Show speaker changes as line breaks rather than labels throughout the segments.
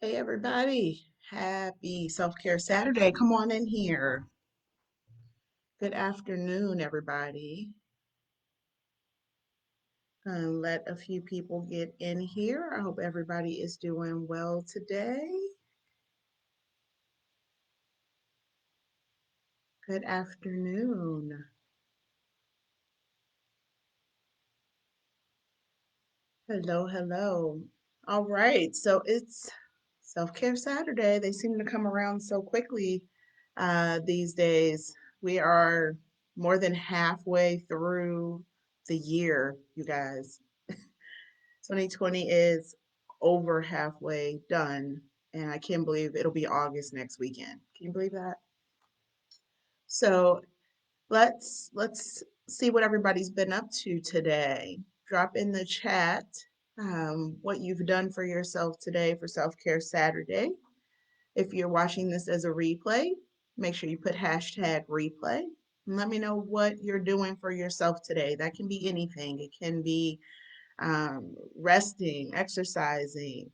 Hey everybody, happy Self-Care Saturday. Come on in here. Good afternoon, everybody. Let a few people get in here. I hope everybody is doing well today. Good afternoon. Hello, hello. All right, so it's Self-Care Saturday. They seem to come around so quickly these days. We are more than halfway through the year, you guys. 2020 is over halfway done, and I can't believe it'll be August next weekend. Can you believe that? So let's see what everybody's been up to today. Drop in the chat what you've done for yourself today for Self-Care Saturday. If you're watching this as a replay, make sure you put hashtag replay and let me know what you're doing for yourself today. That can be anything. It can be resting, exercising,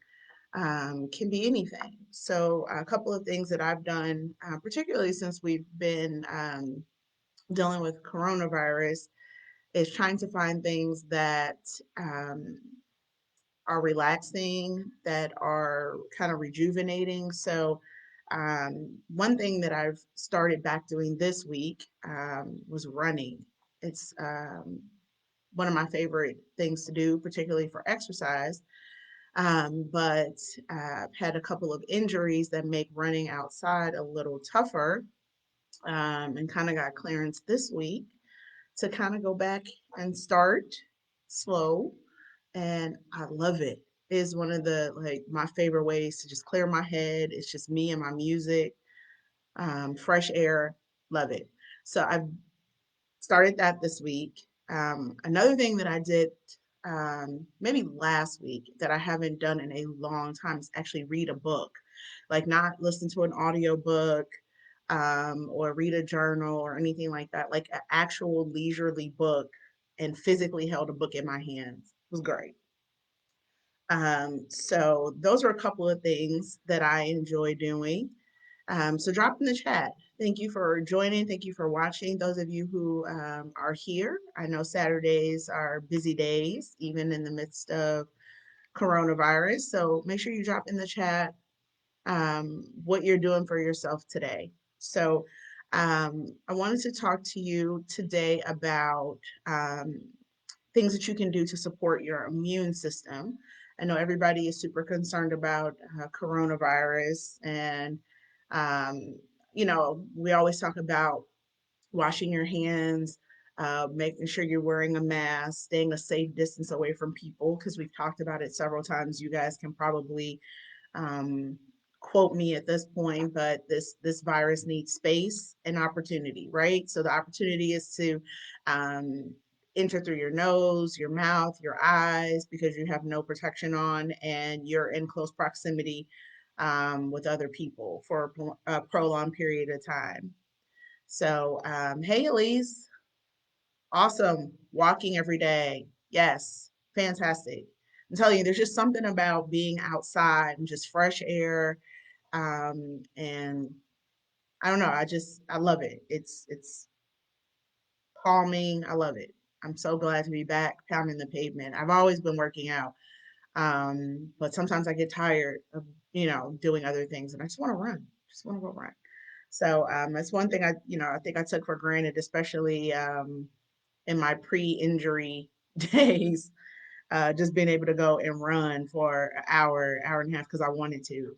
can be anything. So, a couple of things that I've done, particularly since we've been dealing with coronavirus, is trying to find things that um, are relaxing, that are kind of rejuvenating. So, one thing that I've started back doing this week was running. It's one of my favorite things to do, particularly for exercise. But I've had a couple of injuries that make running outside a little tougher, and kind of got clearance this week to kind of go back and start slow. And I love it. It is one of the like my favorite ways to just clear my head. It's just me and my music, fresh air, love it. So I've started that this week. Another thing that I did maybe last week that I haven't done in a long time is actually read a book, like not listen to an audio book or read a journal or anything like that, like an actual leisurely book and physically held a book in my hands. It was great. So those are a couple of things that I enjoy doing. So drop in the chat. Thank you for joining. Thank you for watching. Those of you who are here, I know Saturdays are busy days, even in the midst of coronavirus. So make sure you drop in the chat what you're doing for yourself today. So I wanted to talk to you today about things that you can do to support your immune system. I know everybody is super concerned about coronavirus, and um, we always talk about washing your hands, making sure you're wearing a mask, staying a safe distance away from people, because we've talked about it several times. You guys can probably um, quote me at this point, but this virus needs space and opportunity, right? So the opportunity is to um, enter through your nose, your mouth, your eyes, because you have no protection on and you're in close proximity with other people for a prolonged period of time. So, hey, Elise, awesome. Walking every day. Yes, fantastic. I'm telling you, there's just something about being outside and just fresh air. And I don't know, I love it. It's calming. I love it. I'm so glad to be back pounding the pavement. I've always been working out. But sometimes I get tired of, doing other things and I just want to run. Just want to go run. So that's one thing I think I took for granted, especially in my pre-injury days, just being able to go and run for an hour, hour and a half because I wanted to.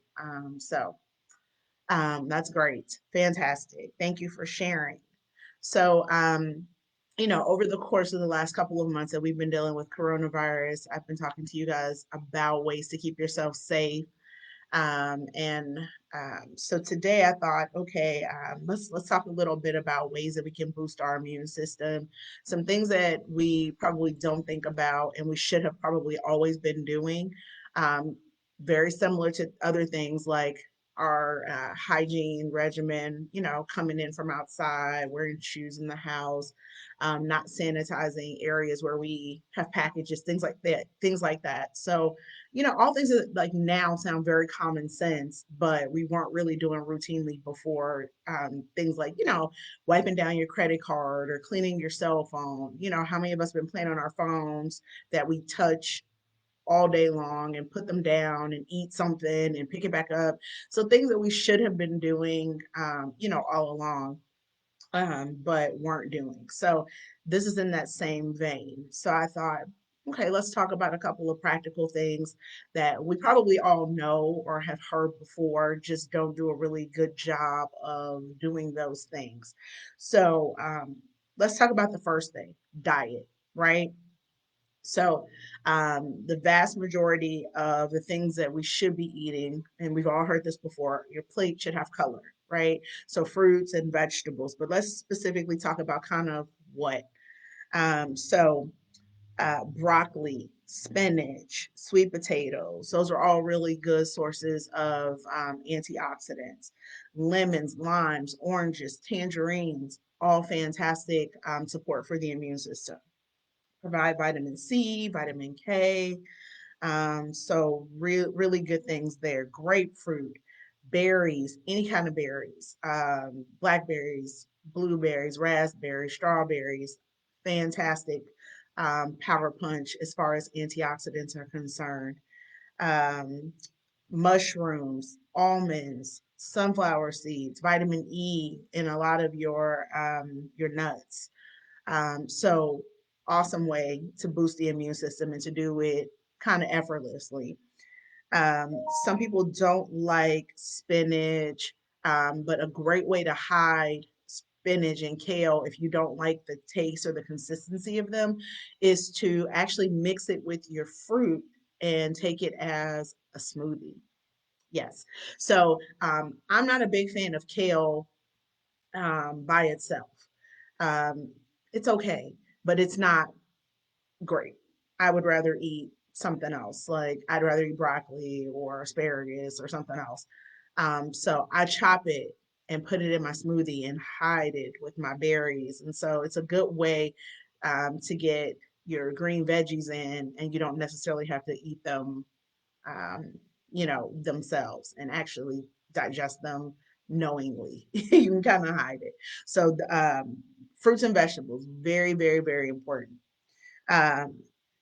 That's great. Fantastic. Thank you for sharing. So, over the course of the last couple of months that we've been dealing with coronavirus, I've been talking to you guys about ways to keep yourself safe. And so today I thought, okay, let's talk a little bit about ways that we can boost our immune system. Some things that we probably don't think about and we should have probably always been doing. Um, Very similar to other things like our hygiene regimen, coming in from outside, wearing shoes in the house, not sanitizing areas where we have packages, things like that. So, all things that like now sound very common sense, but we weren't really doing routinely before. Things like, wiping down your credit card or cleaning your cell phone. How many of us been playing on our phones that we touch all day long and put them down and eat something and pick it back up. So things that we should have been doing, all along, but weren't doing. So this is in that same vein. So I thought, okay, let's talk about a couple of practical things that we probably all know or have heard before, just don't do a really good job of doing those things. So let's talk about the first thing, diet, right? So, the vast majority of the things that we should be eating, and we've all heard this before, your plate should have color, right? So, fruits and vegetables, but let's specifically talk about kind of what. So, broccoli, spinach, sweet potatoes, those are all really good sources of antioxidants. Lemons, limes, oranges, tangerines, all fantastic support for the immune system. Provide vitamin C, vitamin K. So really good things there. Grapefruit, berries, any kind of berries, blackberries, blueberries, raspberries, strawberries, fantastic power punch as far as antioxidants are concerned. Um, Mushrooms, almonds, sunflower seeds, vitamin E in a lot of your nuts. So awesome way to boost the immune system and to do it kind of effortlessly. Some people don't like spinach, but a great way to hide spinach and kale if you don't like the taste or the consistency of them is to actually mix it with your fruit and take it as a smoothie. Yes. So I'm not a big fan of kale by itself. Um, it's okay, but it's not great. I would rather eat something else. Like I'd rather eat broccoli or asparagus or something else. So I chop it and put it in my smoothie and hide it with my berries. And so it's a good way to get your green veggies in, and you don't necessarily have to eat them, um, themselves and actually digest them knowingly. You can kind of hide it. So, fruits and vegetables, very, very, very important. Um,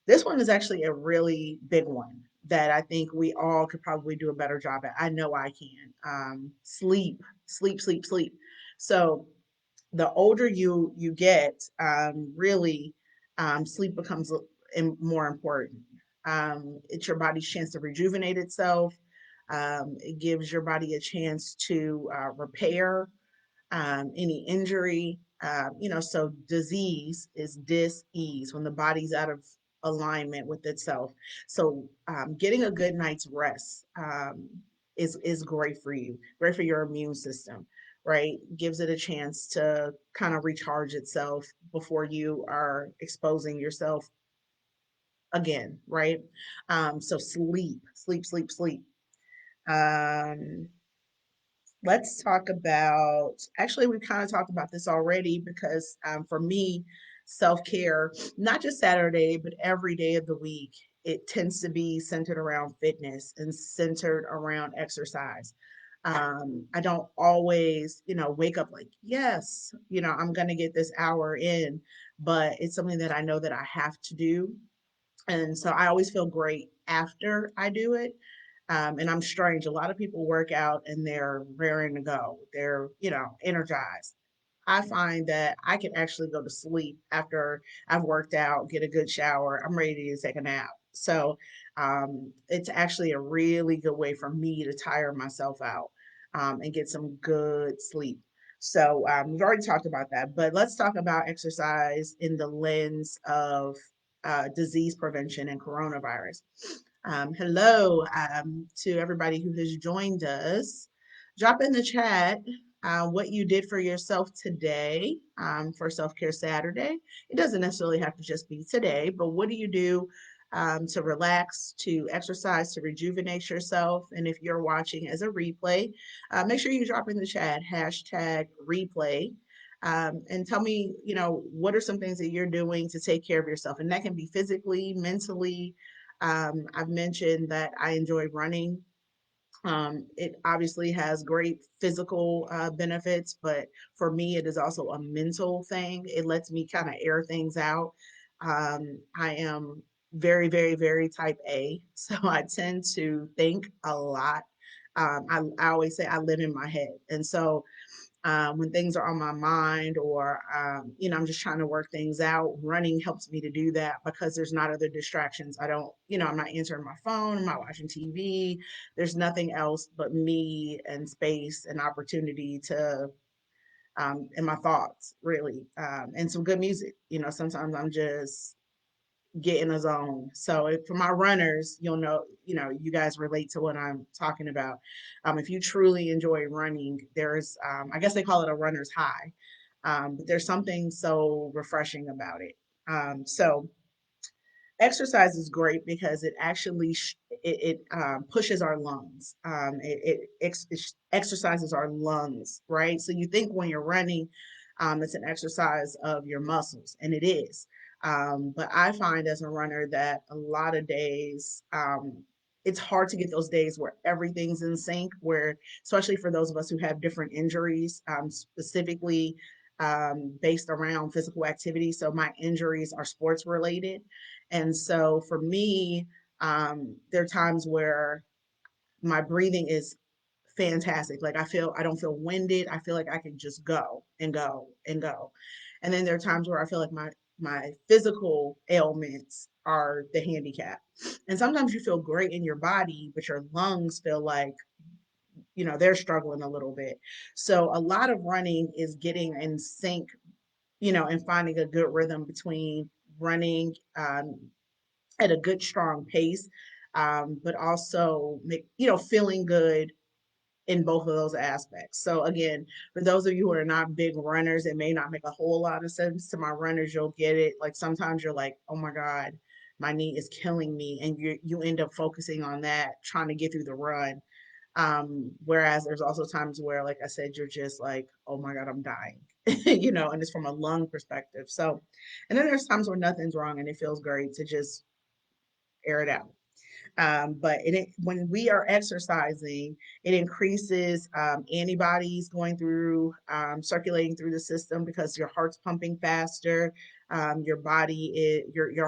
this one is actually a really big one that I think we all could probably do a better job at. I know I can. Sleep, sleep, sleep, sleep. So the older you get, really, sleep becomes more important. It's your body's chance to rejuvenate itself. It gives your body a chance to repair any injury. So disease is dis-ease when the body's out of alignment with itself. So getting a good night's rest is great for you, great for your immune system, right? Gives it a chance to kind of recharge itself before you are exposing yourself again, right? So sleep, sleep, sleep, sleep. Um, let's talk about, actually, we kind of talked about this already because for me, self care, not just Saturday, but every day of the week, it tends to be centered around fitness and centered around exercise. I don't always, wake up like, yes, I'm going to get this hour in, but it's something that I know that I have to do. And so I always feel great after I do it. And I'm strange. A lot of people work out and they're raring to go. They're, energized. I find that I can actually go to sleep after I've worked out, get a good shower. I'm ready to take a nap. So it's actually a really good way for me to tire myself out and get some good sleep. So we've already talked about that, but let's talk about exercise in the lens of disease prevention and coronavirus. Hello to everybody who has joined us. Drop in the chat what you did for yourself today for Self Care Saturday. It doesn't necessarily have to just be today, but what do you do to relax, to exercise, to rejuvenate yourself. And if you're watching as a replay, make sure you drop in the chat hashtag replay. And tell me, what are some things that you're doing to take care of yourself? And that can be physically, mentally. I've mentioned that I enjoy running. It obviously has great physical benefits, but for me, it is also a mental thing. It lets me kind of air things out. I am very, very, very type A, so I tend to think a lot. I always say I live in my head. And so when things are on my mind or I'm just trying to work things out, running helps me to do that because there's not other distractions. I don't, I'm not answering my phone, I'm not watching TV. There's nothing else but me and space and opportunity to and my thoughts really, and some good music. Sometimes I'm just get in a zone. So for my runners, you guys relate to what I'm talking about. If you truly enjoy running, there's, I guess they call it a runner's high, but there's something so refreshing about it. So exercise is great because it actually pushes our lungs. It exercises our lungs, right? So you think when you're running, it's an exercise of your muscles, and it is. But I find as a runner that a lot of days, it's hard to get those days where everything's in sync, where, especially for those of us who have different injuries, specifically based around physical activity. So my injuries are sports related. And so for me, there are times where my breathing is fantastic. Like I don't feel winded. I feel like I can just go and go and go. And then there are times where I feel like my physical ailments are the handicap. And sometimes you feel great in your body, but your lungs feel like, they're struggling a little bit. So a lot of running is getting in sync, and finding a good rhythm between running at a good, strong pace, but also feeling good in both of those aspects. So again, for those of you who are not big runners, it may not make a whole lot of sense. To my runners, you'll get it. Like sometimes you're like, oh my God, my knee is killing me. And you end up focusing on that, trying to get through the run. Whereas there's also times where, like I said, you're just like, oh my God, I'm dying, and it's from a lung perspective. So, and then there's times where nothing's wrong and it feels great to just air it out. But when we are exercising, it increases antibodies going through, circulating through the system because your heart's pumping faster. Your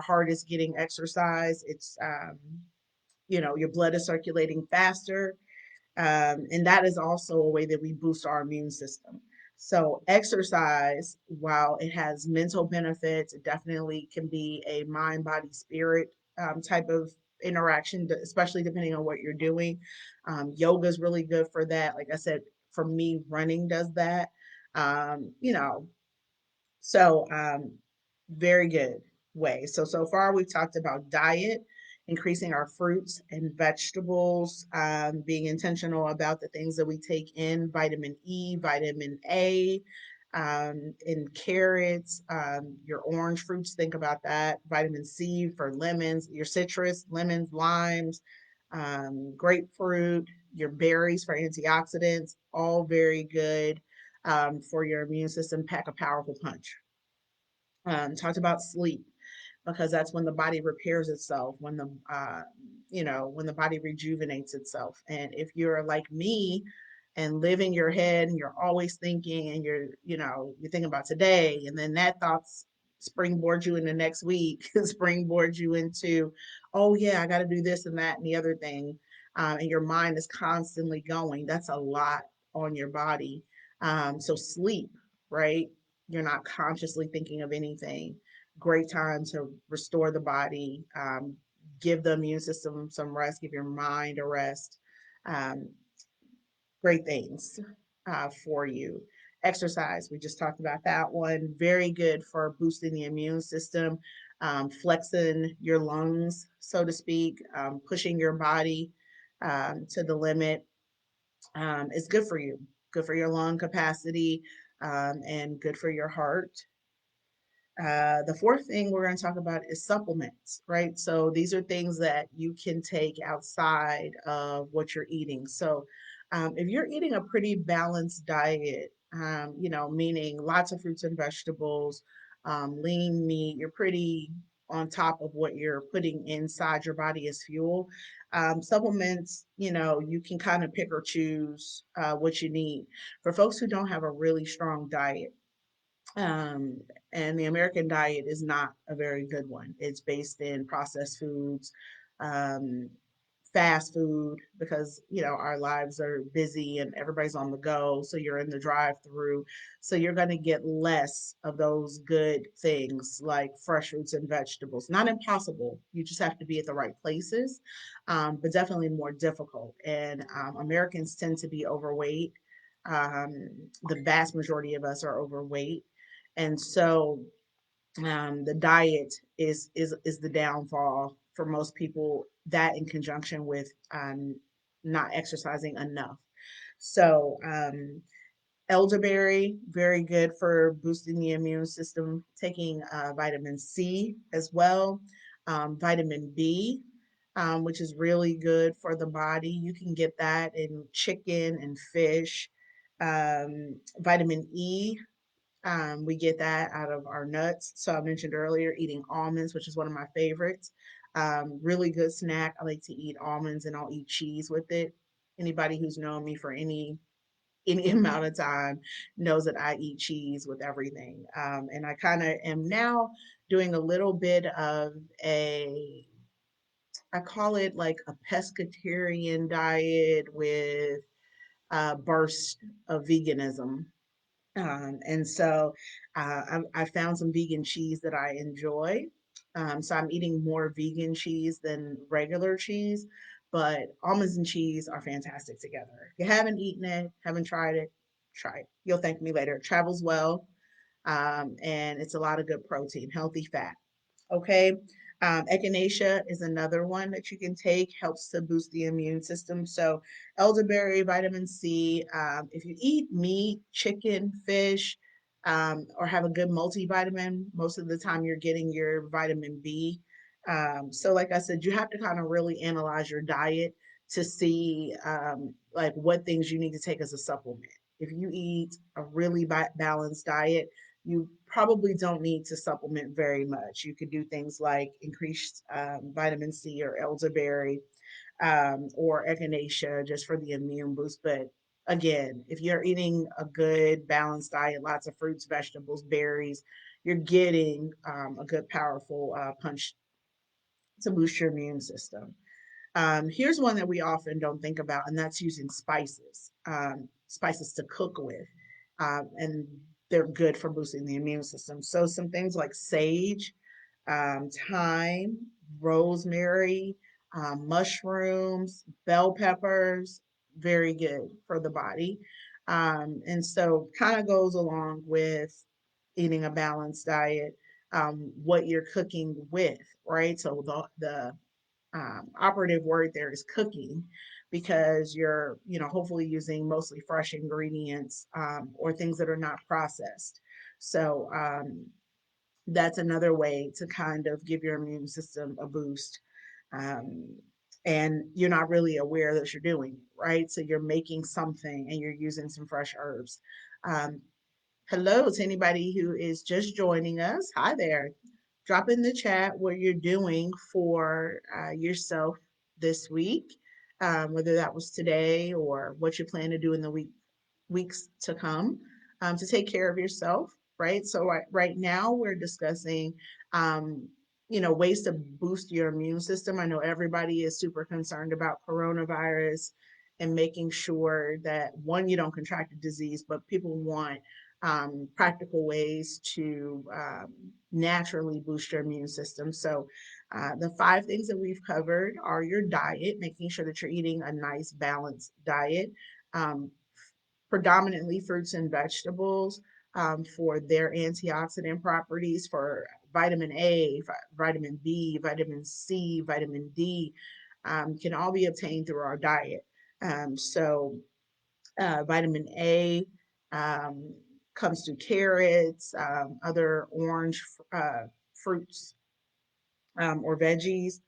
heart is getting exercise. It's, your blood is circulating faster. And that is also a way that we boost our immune system. So, exercise, while it has mental benefits, it definitely can be a mind, body, spirit type of interaction, especially depending on what you're doing. Yoga is really good for that. Like I said, for me, running does that. Um, you know, so, very good way. So far we've talked about diet, increasing our fruits and vegetables, being intentional about the things that we take in, vitamin E, vitamin A, in carrots, your orange fruits, think about that, vitamin C for lemons, your citrus, lemons, limes, grapefruit, your berries for antioxidants, all very good for your immune system, pack a powerful punch. Talked about sleep because that's when the body repairs itself, when the body rejuvenates itself. And if you're like me and live in your head and you're always thinking and you're thinking about today, and then that thoughts springboard you into next week, springboard you into, oh yeah, I got to do this and that and the other thing, and your mind is constantly going. That's a lot on your body. So sleep, right? You're not consciously thinking of anything. Great time to restore the body, give the immune system some rest, give your mind a rest. Um, Great things for you. Exercise, we just talked about that one. Very good for boosting the immune system, flexing your lungs, so to speak, pushing your body to the limit. Is good for you, good for your lung capacity, and good for your heart. The fourth thing we're going to talk about is supplements, right? So these are things that you can take outside of what you're eating. So if you're eating a pretty balanced diet, meaning lots of fruits and vegetables, lean meat, you're pretty on top of what you're putting inside your body as fuel. Supplements, you can kind of pick or choose what you need. For folks who don't have a really strong diet, um, and the American diet is not a very good one. It's based in processed foods, um, fast food, because our lives are busy and everybody's on the go. So you're in the drive-through, so you're going to get less of those good things like fresh fruits and vegetables. Not impossible. You just have to be at the right places, but definitely more difficult. And Americans tend to be overweight. Um, the vast majority of us are overweight, and so the diet is the downfall for most people. That in conjunction with not exercising enough. So elderberry, very good for boosting the immune system. Taking vitamin C as well, vitamin B. Which is really good for the body. You can get that in chicken and fish. Vitamin E, we get that out of our nuts. So I mentioned earlier eating almonds, which is one of my favorites. Really good snack. I like to eat almonds and I'll eat cheese with it. Anybody who's known me for any amount of time knows that I eat cheese with everything. And I kind of am now doing a little bit of a, I call it like a pescatarian diet with a burst of veganism. And so I found some vegan cheese that I enjoy. So I'm eating more vegan cheese than regular cheese, but almonds and cheese are fantastic together. If you haven't eaten it, haven't tried it, try it. You'll thank me later. It travels well, and it's a lot of good protein, healthy fat. Okay. Echinacea is another one that you can take, helps to boost the immune system. So, elderberry, vitamin C. If you eat meat, chicken, fish, or have a good multivitamin, most of the time you're getting your vitamin B. So, like I said, you have to kind of really analyze your diet to see like what things you need to take as a supplement. If you eat a really balanced diet, you probably don't need to supplement very much. You could do things like increased vitamin C or elderberry or echinacea just for the immune boost. But again, if you're eating a good balanced diet, lots of fruits, vegetables, berries, you're getting a good, powerful punch to boost your immune system. Here's one that we often don't think about, and that's using spices, spices to cook with. And they're good for boosting the immune system. So, some things like sage, thyme, rosemary, mushrooms, bell peppers, very good for the body. And so, kind of goes along with eating a balanced diet, what you're cooking with, right? So, the operative word there is cooking, because you're hopefully using mostly fresh ingredients, or things that are not processed. So that's another way to kind of give your immune system a boost, um, and you're not really aware that you're doing it, right? So you're making something and you're using some fresh herbs. um, Hello to anybody who is just joining us. Hi there. Drop in the chat what you're doing for yourself this week, whether that was today or what you plan to do in the weeks to come, to take care of yourself, right? So right now we're discussing, um, ways to boost your immune system. I know everybody is super concerned about coronavirus and making sure that, one, you don't contract a disease, but people want practical ways to naturally boost your immune system. So, the five things that we've covered are your diet, making sure that you're eating a nice balanced diet, um, predominantly fruits and vegetables, for their antioxidant properties, for vitamin A, vitamin B, vitamin C, vitamin D, can all be obtained through our diet. So, vitamin A. Um, comes to carrots, other orange fruits or veggies.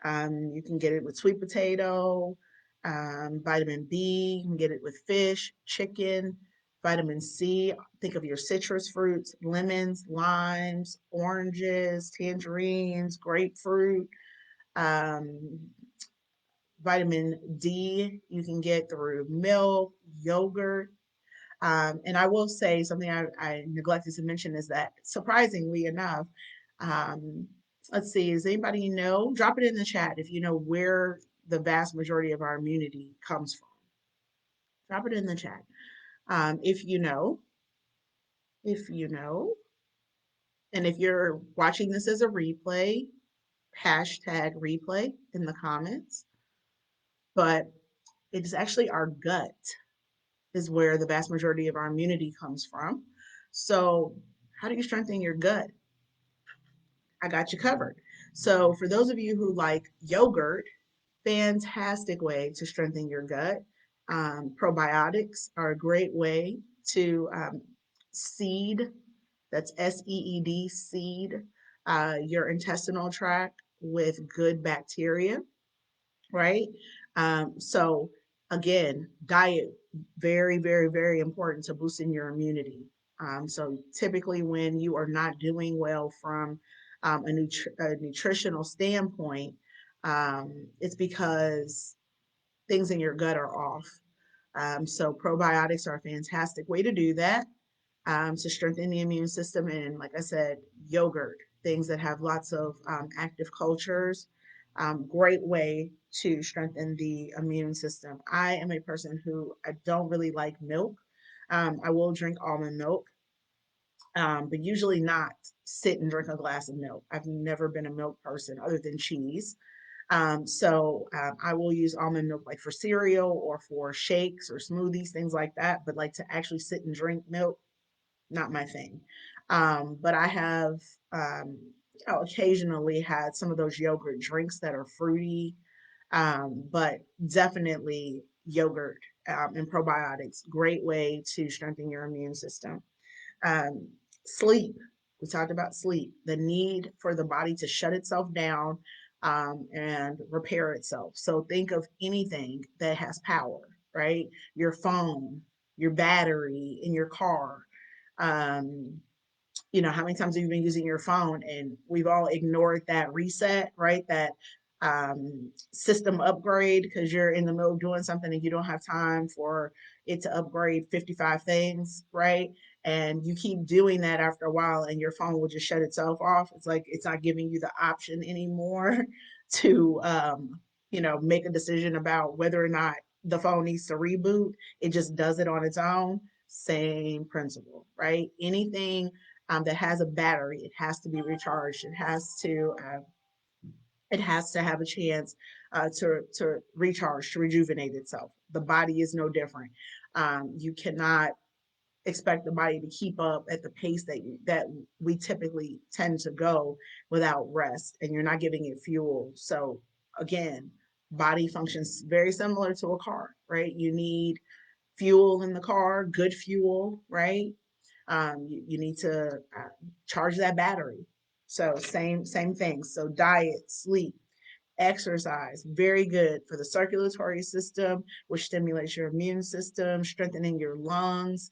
You can get it with sweet potato, vitamin B. You can get it with fish, chicken, vitamin C. Think of your citrus fruits, lemons, limes, oranges, tangerines, grapefruit. Um, Vitamin D you can get through milk, yogurt. And I will say something I neglected to mention is that surprisingly enough, um, let's see, does anybody know? Drop it in the chat if you know where the vast majority of our immunity comes from. Drop it in the chat. If you know, if you know, and if you're watching this as a replay, hashtag replay in the comments. But it's actually our gut is where the vast majority of our immunity comes from. So, how do you strengthen your gut? I got you covered. So, for those of you who like yogurt, fantastic way to strengthen your gut. Probiotics are a great way to seed, that's SEED, seed, your intestinal tract with good bacteria, right? So again, diet, very, very, very important to boosting your immunity. So typically when you are not doing well from a nutritional standpoint, it's because things in your gut are off. So probiotics are a fantastic way to do that, to strengthen the immune system. And like I said, yogurt, things that have lots of active cultures, great way to strengthen the immune system. I am a person who I don't really like milk. I will drink almond milk, but usually not sit and drink a glass of milk. I've never been a milk person other than cheese. I will use almond milk like for cereal or for shakes or smoothies, things like that. But like to actually sit and drink milk, not my thing. But I have, occasionally had some of those yogurt drinks that are fruity, but definitely yogurt and probiotics, great way to strengthen your immune system. Um, Sleep. We talked about sleep, the need for the body to shut itself down and repair itself. So think of anything that has power, right? Your phone, your battery in your car. Um, how many times have you been using your phone and we've all ignored that reset, right? That system upgrade because you're in the middle of doing something and you don't have time for it to upgrade 55 things, right? And you keep doing that after a while and your phone will just shut itself off. It's like it's not giving you the option anymore to, make a decision about whether or not the phone needs to reboot. It just does it on its own. Same principle, right? Anything that has a battery. It has to be recharged. It has to have a chance to recharge, to rejuvenate itself. The body is no different. You cannot expect the body to keep up at the pace that we typically tend to go without rest, and you're not giving it fuel. So again, body functions very similar to a car, right? You need fuel in the car, good fuel, right? You need to charge that battery. So same thing. So diet, sleep, exercise, very good for the circulatory system, which stimulates your immune system, strengthening your lungs,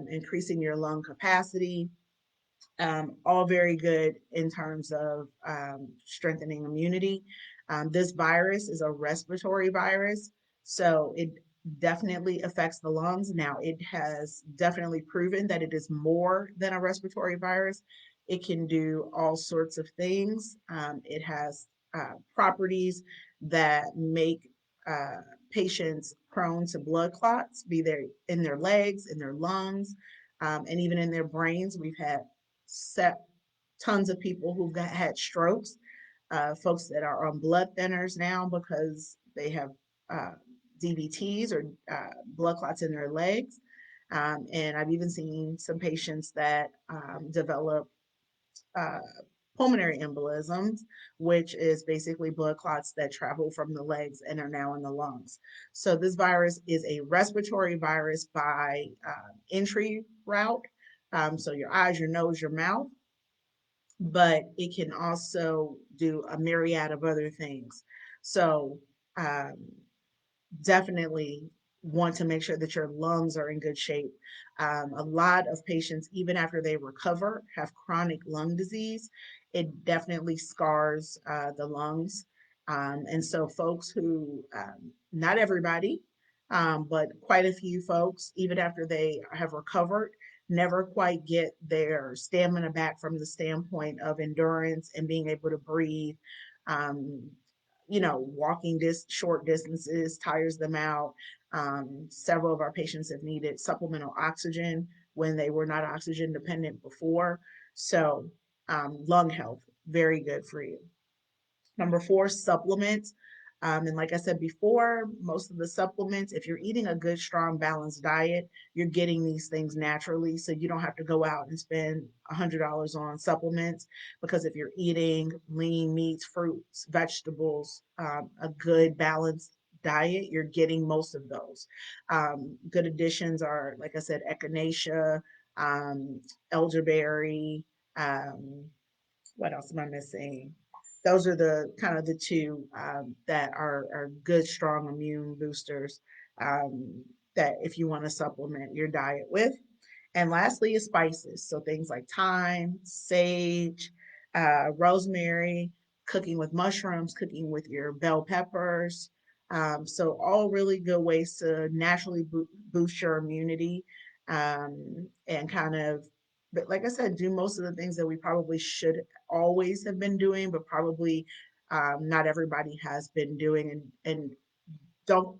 increasing your lung capacity, all very good in terms of strengthening immunity. This virus is a respiratory virus, so it definitely affects the lungs. Now, it has definitely proven that it is more than a respiratory virus. It can do all sorts of things. It has properties that make patients prone to blood clots, be they in their legs, in their lungs, and even in their brains. We've had set tons of people who've had strokes, folks that are on blood thinners now because they have uh, DVTs or blood clots in their legs. And I've even seen some patients that develop uh, pulmonary embolisms, which is basically blood clots that travel from the legs and are now in the lungs. So this virus is a respiratory virus by entry route. So your eyes, your nose, your mouth, but it can also do a myriad of other things. So um, definitely want to make sure that your lungs are in good shape. A lot of patients, even after they recover, have chronic lung disease. It definitely scars the lungs. And so, folks who, not everybody, but quite a few folks, even after they have recovered, never quite get their stamina back from the standpoint of endurance and being able to breathe. Um, walking this short distances tires them out. Several of our patients have needed supplemental oxygen when they were not oxygen dependent before. So, lung health, very good for you. Number four, supplements. And like I said before, most of the supplements, if you're eating a good, strong, balanced diet, you're getting these things naturally. So you don't have to go out and spend $100 on supplements, because if you're eating lean meats, fruits, vegetables, a good, balanced diet, you're getting most of those. Good additions are, like I said, echinacea, elderberry, um, what else am I missing? Those are the kind of the two that are good, strong immune boosters that if you want to supplement your diet with. And lastly is spices. So things like thyme, sage, rosemary, cooking with mushrooms, cooking with your bell peppers. So all really good ways to naturally boost your immunity and kind of, but like I said, do most of the things that we probably should always have been doing, but probably not everybody has been doing, and don't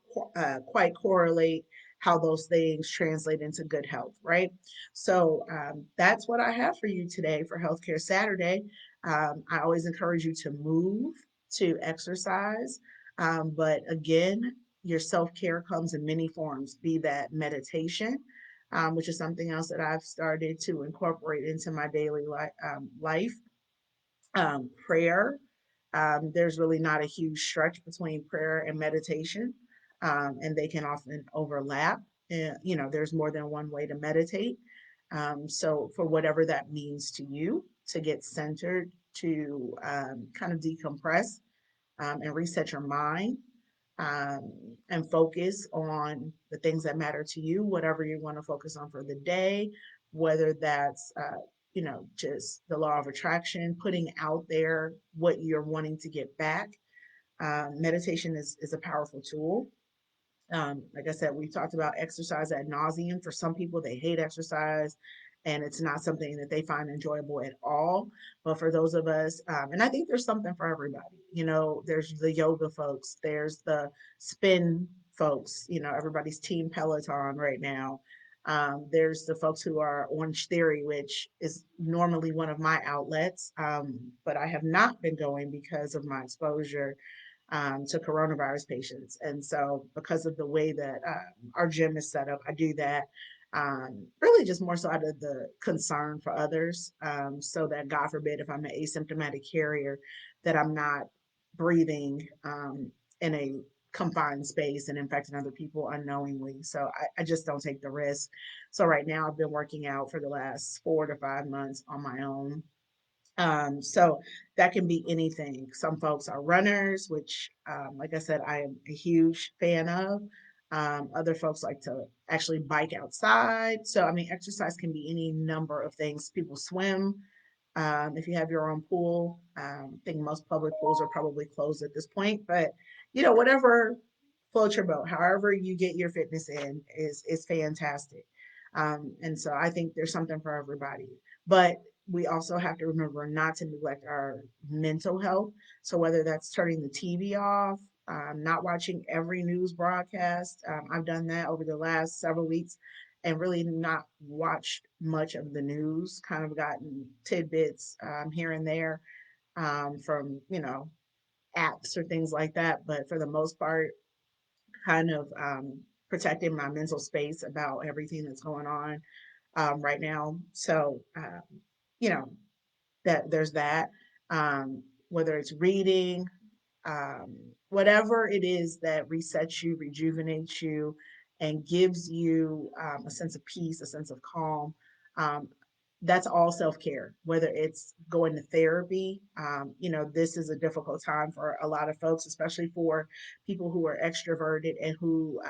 quite correlate how those things translate into good health, right? So that's what I have for you today for Healthcare Saturday. I always encourage you to move, to exercise, but again, your self care comes in many forms, be that meditation. Which is something else that I've started to incorporate into my daily life. Prayer. There's really not a huge stretch between prayer and meditation, and they can often overlap. There's more than one way to meditate. So, for whatever that means to you, to get centered, to kind of decompress and reset your mind, um, and focus on the things that matter to you, whatever you want to focus on for the day, whether that's, just the law of attraction, putting out there what you're wanting to get back. Meditation is a powerful tool. Like I said, we've talked about exercise ad nauseum. For some people, they hate exercise and it's not something that they find enjoyable at all. But for those of us, and I think there's something for everybody, there's the yoga folks, there's the spin folks, everybody's team Peloton right now. There's the folks who are Orange Theory, which is normally one of my outlets, but I have not been going because of my exposure to coronavirus patients. And so, because of the way that our gym is set up, I do that really just more so out of the concern for others, so that God forbid, if I'm an asymptomatic carrier, that I'm not breathing in a confined space and infecting other people unknowingly. So I just don't take the risk. So right now I've been working out for the last 4 to 5 months on my own. So that can be anything. Some folks are runners, which, like I said, I am a huge fan of. Other folks like to actually bike outside. So, I mean, exercise can be any number of things. People swim. If you have your own pool, I think most public pools are probably closed at this point, but whatever floats your boat, however you get your fitness in is fantastic. And so I think there's something for everybody. But we also have to remember not to neglect our mental health. So whether that's turning the TV off, not watching every news broadcast, I've done that over the last several weeks and really not watched much of the news, kind of gotten tidbits here and there from, apps or things like that. But for the most part, kind of protecting my mental space about everything that's going on right now. So, you know, that there's that. whether it's reading, whatever it is that resets you, rejuvenates you, and gives you a sense of peace, a sense of calm. Um, that's all self care, whether it's going to therapy. This is a difficult time for a lot of folks, especially for people who are extroverted and who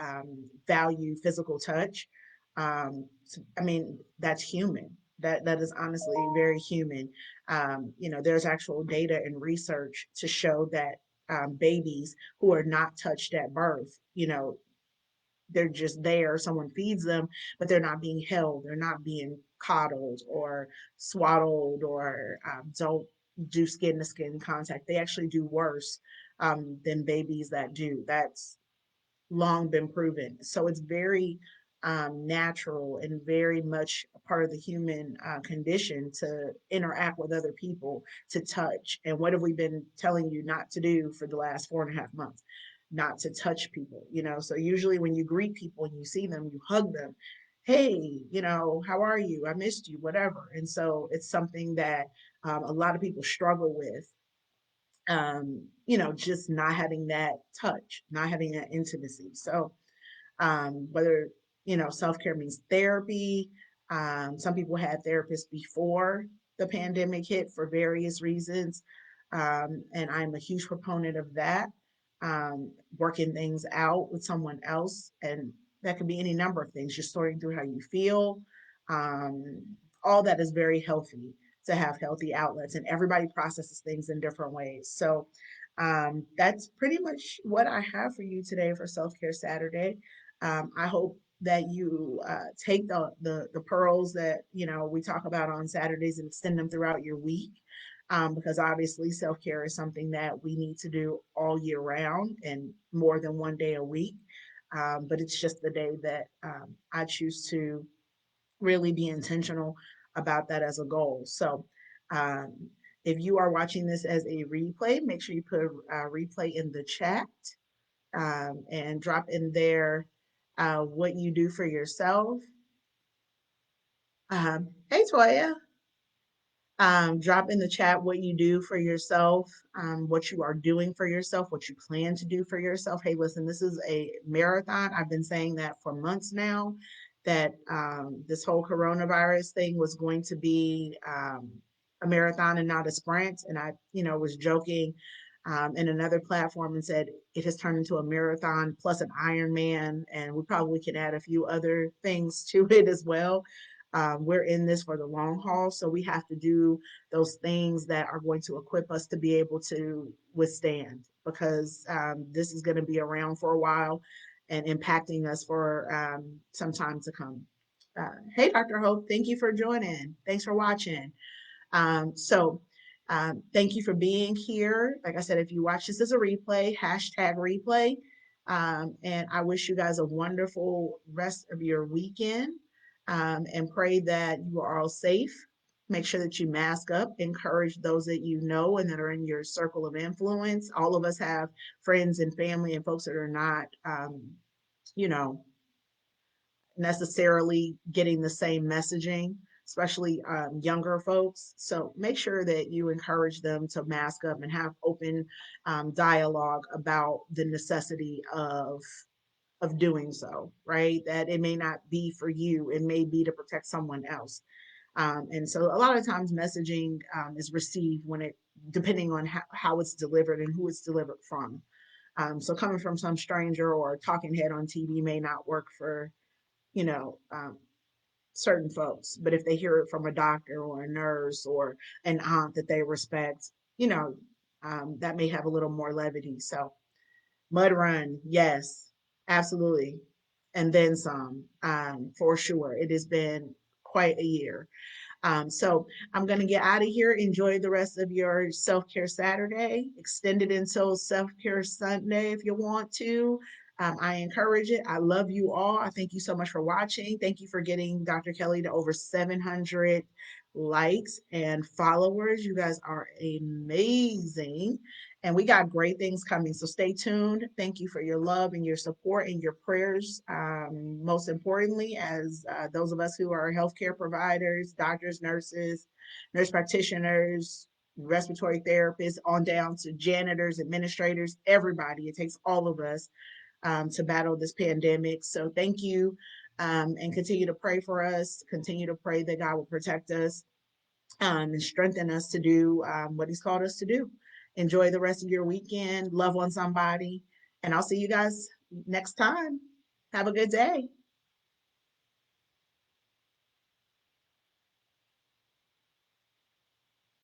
value physical touch. I mean, that's human. That is honestly very human. There's actual data and research to show that babies who are not touched at birth, they're just there. Someone feeds them, but they're not being held. They're not being coddled or swaddled or don't do skin to skin contact. They actually do worse than babies that do. That's long been proven. So it's very natural and very much a part of the human condition to interact with other people, to touch. And what have we been telling you not to do for the last 4.5 months? Not to touch people. So usually when you greet people and you see them, you hug them. Hey, how are you? I missed you, whatever. And so it's something that a lot of people struggle with, just not having that touch, not having that intimacy. So whether self-care means therapy. Some people had therapists before the pandemic hit for various reasons, and I'm a huge proponent of that. Working things out with someone else, and that could be any number of things, just sorting through how you feel. um, all that is very healthy, to have healthy outlets, and everybody processes things in different ways. So that's pretty much what I have for you today for Self-Care Saturday. I hope that you take the pearls that we talk about on Saturdays and extend them throughout your week, because obviously self care is something that we need to do all year round and more than one day a week. But it's just the day that I choose to really be intentional about that as a goal. So. Um, if you are watching this as a replay, make sure you put a replay in the chat, and drop in there what you do for yourself. Hey, Toya. Drop in the chat what you do for yourself, what you are doing for yourself, what you plan to do for yourself. Hey, listen, this is a marathon. I've been saying that for months now, that this whole coronavirus thing was going to be a marathon and not a sprint. And I, was joking in another platform and said it has turned into a marathon plus an Ironman, and we probably can add a few other things to it as well. We're in this for the long haul, so we have to do those things that are going to equip us to be able to withstand, because this is going to be around for a while and impacting us for some time to come. Hey, Dr. Hope, thank you for joining. Thanks for watching. Thank you for being here. Like I said, if you watch this as a replay, hashtag replay. And I wish you guys a wonderful rest of your weekend, and pray that you are all safe. Make sure that you mask up, encourage those that you know and that are in your circle of influence. All of us have friends and family and folks that are not, you know, necessarily getting the same messaging, especially younger folks. So make sure that you encourage them to mask up and have open dialogue about the necessity of doing so, right? That it may not be for you, it may be to protect someone else. And so a lot of times messaging is received when it, depending on how it's delivered and who it's delivered from. So coming from some stranger or a talking head on TV may not work for, you know, um, certain folks. But if they hear it from a doctor or a nurse or an aunt that they respect, that may have a little more levity. So mud run, yes, absolutely. And then some, for sure. It has been quite a year. So I'm going to get out of here. Enjoy the rest of your self care Saturday. Extend it until self care Sunday if you want to. I encourage it. I love you all. I thank you so much for watching. Thank you for getting Dr. Kelly to over 700 likes and followers. You guys are amazing. And we got great things coming. So stay tuned. Thank you for your love and your support and your prayers. Most importantly, as those of us who are healthcare providers, doctors, nurses, nurse practitioners, respiratory therapists, on down to janitors, administrators, everybody. It takes all of us to battle this pandemic. So thank you, and continue to pray for us. Continue to pray that God will protect us, and strengthen us to do what He's called us to do. Enjoy the rest of your weekend. Love on somebody. And I'll see you guys next time. Have a good day.